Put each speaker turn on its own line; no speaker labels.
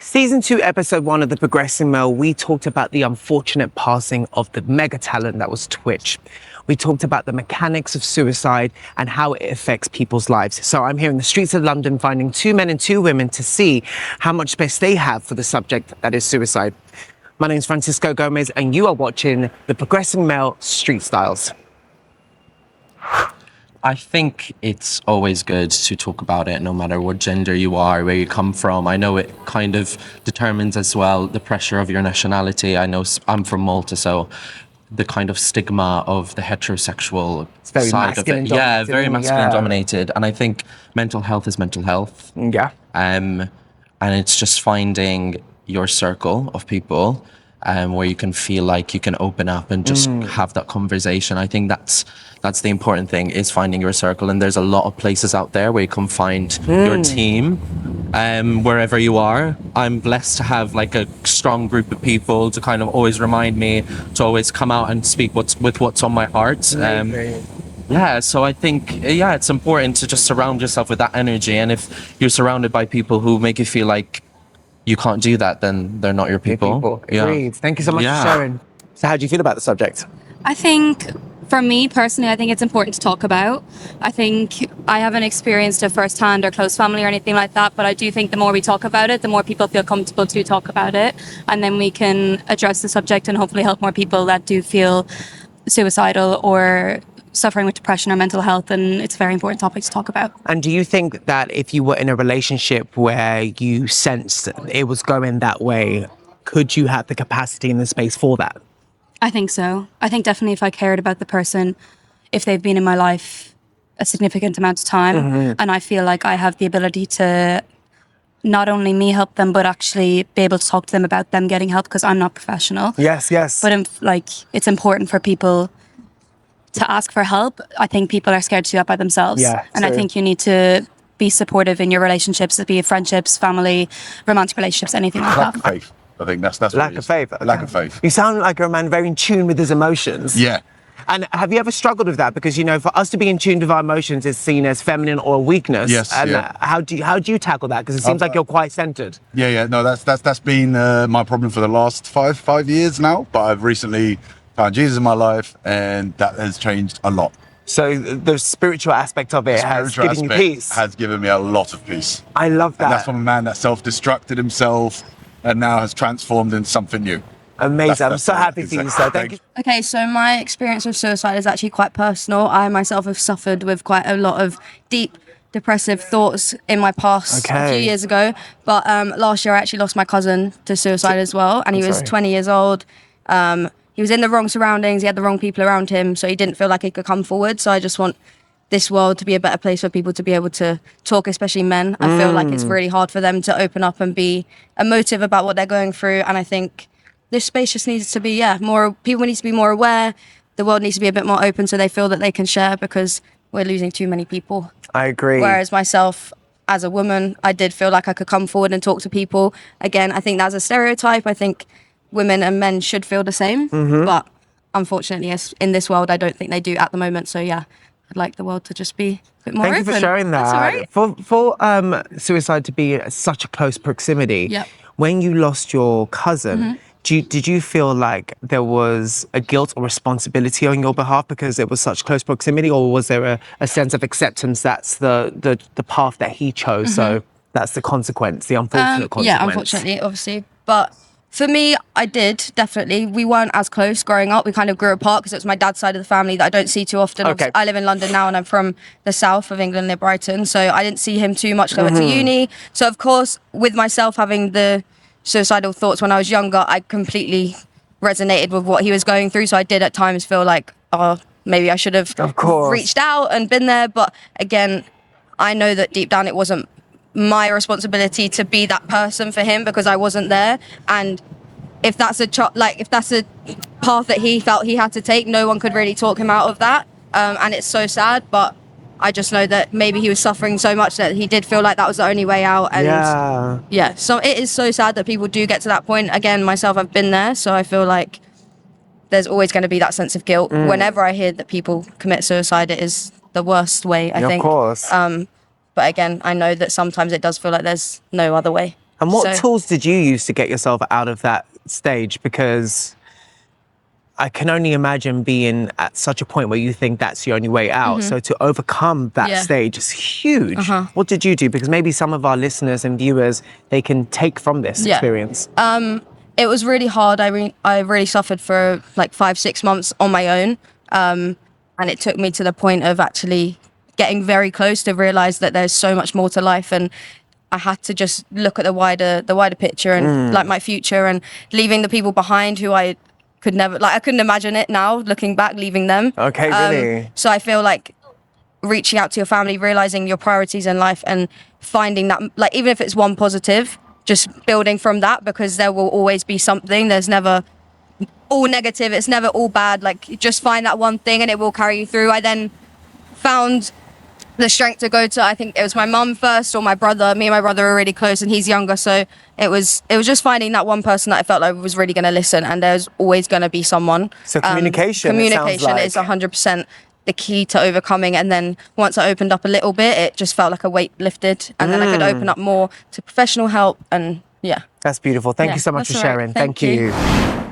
Season 2, episode 1 of The Progressing Male, we talked about the unfortunate passing of the mega talent that was Twitch. We talked about the mechanics of suicide and how it affects people's lives. So I'm here in the streets of London finding 2 men and 2 women to see how much space they have for the subject that is suicide. My name is Francisco Gomez and you are watching The Progressing Male Street Styles.
I think it's always good to talk about it, no matter what gender you are, where you come from. I know it kind of determines as well the pressure of your nationality. I know I'm from Malta, so the kind of stigma of the heterosexual side of it. Yeah, very masculine dominated. And I think mental health is mental health.
Yeah.
And it's just finding your circle of people where you can feel like you can open up and just have that conversation. I think that's the important thing, is finding your circle. And there's a lot of places out there where you can find your team wherever you are. I'm blessed to have like a strong group of people to kind of always remind me to always come out and speak what's on my heart. Yeah, so I think, it's important to just surround yourself with that energy. And if you're surrounded by people who make you feel like you can't do that, then they're not your people.
Agreed. Thank you so much for sharing. So how do you feel about the subject?
I think, for me personally, I think it's important to talk about. I think I haven't experienced it firsthand or close family or anything like that, but I do think the more we talk about it, the more people feel comfortable to talk about it. And then we can address the subject and hopefully help more people that do feel suicidal or suffering with depression or mental health, and it's a very important topic to talk about.
And do you think that if you were in a relationship where you sensed it was going that way, could you have the capacity and the space for that?
I think so. I think definitely if I cared about the person, if they've been in my life a significant amount of time, and I feel like I have the ability to not only me help them, but actually be able to talk to them about them getting help, because I'm not professional.
Yes.
But it's important for people to ask for help. I think people are scared to do that by themselves.
Yeah,
and I think you need to be supportive in your relationships, be it friendships, family, romantic relationships, anything like that.
Lack of faith. I think that's
lack of faith.
Lack of faith.
You sound like you're a man very in tune with his emotions.
Yeah.
And have you ever struggled with that? Because, for us to be in tune with our emotions is seen as feminine or a weakness.
Yes.
And how do you tackle that? Because it seems like you're quite centered.
Yeah. No, that's been my problem for the last five years now. But I've recently found Jesus in my life, and that has changed a lot.
So the spiritual aspect of it has given you peace.
Has given me a lot of peace.
I love that.
And that's from a man that self-destructed himself and now has transformed into something new.
Amazing. I'm so happy for you, sir. Thank you.
Okay, so my experience with suicide is actually quite personal. I myself have suffered with quite a lot of deep depressive thoughts in my past a few years ago. But last year I actually lost my cousin to suicide as well. And he was 20 years old. He was in the wrong surroundings. He had the wrong people around him. So he didn't feel like he could come forward. So I just want this world to be a better place for people to be able to talk, especially men. I feel like it's really hard for them to open up and be emotive about what they're going through. And I think this space just needs to be, more, people need to be more aware. The world needs to be a bit more open so they feel that they can share, because we're losing too many people.
I agree.
Whereas myself, as a woman, I did feel like I could come forward and talk to people. Again, I think that's a stereotype. I think women and men should feel the same. But unfortunately, in this world, I don't think they do at the moment. So I'd like the world to just be a bit more open.
Thank you for sharing that.
That's all right.
For suicide to be such a close proximity, when you lost your cousin, did you feel like there was a guilt or responsibility on your behalf because it was such close proximity, or was there a sense of acceptance that's the path that he chose, so that's the consequence, the unfortunate consequence?
Yeah, unfortunately, obviously. But for me, I did, definitely. We weren't as close growing up. We kind of grew apart because it was my dad's side of the family that I don't see too often.
Okay.
I live in London now and I'm from the south of England near Brighton. So I didn't see him too much. I went to uni. So of course, with myself having the suicidal thoughts when I was younger, I completely resonated with what he was going through. So I did at times feel like, maybe I should have reached out and been there. But again, I know that deep down it wasn't my responsibility to be that person for him, because I wasn't there. And if that's a path that he felt he had to take, no one could really talk him out of that. And it's so sad, but I just know that maybe he was suffering so much that he did feel like that was the only way out. And so it is so sad that people do get to that point. Again, myself, I've been there, so I feel like there's always going to be that sense of guilt. Whenever I hear that people commit suicide, it is the worst way, I think.
Of course.
But again, I know that sometimes it does feel like there's no other way.
And what
So-
tools did you use to get yourself out of that stage? Because I can only imagine being at such a point where you think that's the only way out. So to overcome that
Yeah.
stage is huge. What did you do? Because maybe some of our listeners and viewers, they can take from this
Yeah.
experience.
It was really hard. I really suffered for like 5-6 months on my own, and it took me to the point of actually getting very close to realize that there's so much more to life, and I had to just look at the wider picture and like my future, and leaving the people behind who I could never, like, I couldn't imagine it now looking back, leaving them.
Okay, really?
So I feel like reaching out to your family, realizing your priorities in life, and finding that, like, even if it's one positive, just building from that, because there will always be something. There's never all negative. It's never all bad. Like, just find that one thing and it will carry you through. I then found the strength to go to, I think it was my mum first, or my brother. Me and my brother are really close and he's younger. So it was just finding that one person that I felt like was really going to listen, and there's always going to be someone.
So communication, it sounds
Communication
like.
is 100% the key to overcoming. And then once I opened up a little bit, it just felt like a weight lifted, and then I could open up more to professional help. And yeah.
That's beautiful. Thank
Yeah,
you so much for
that's all right.
sharing.
Thank
Thank
you.
you.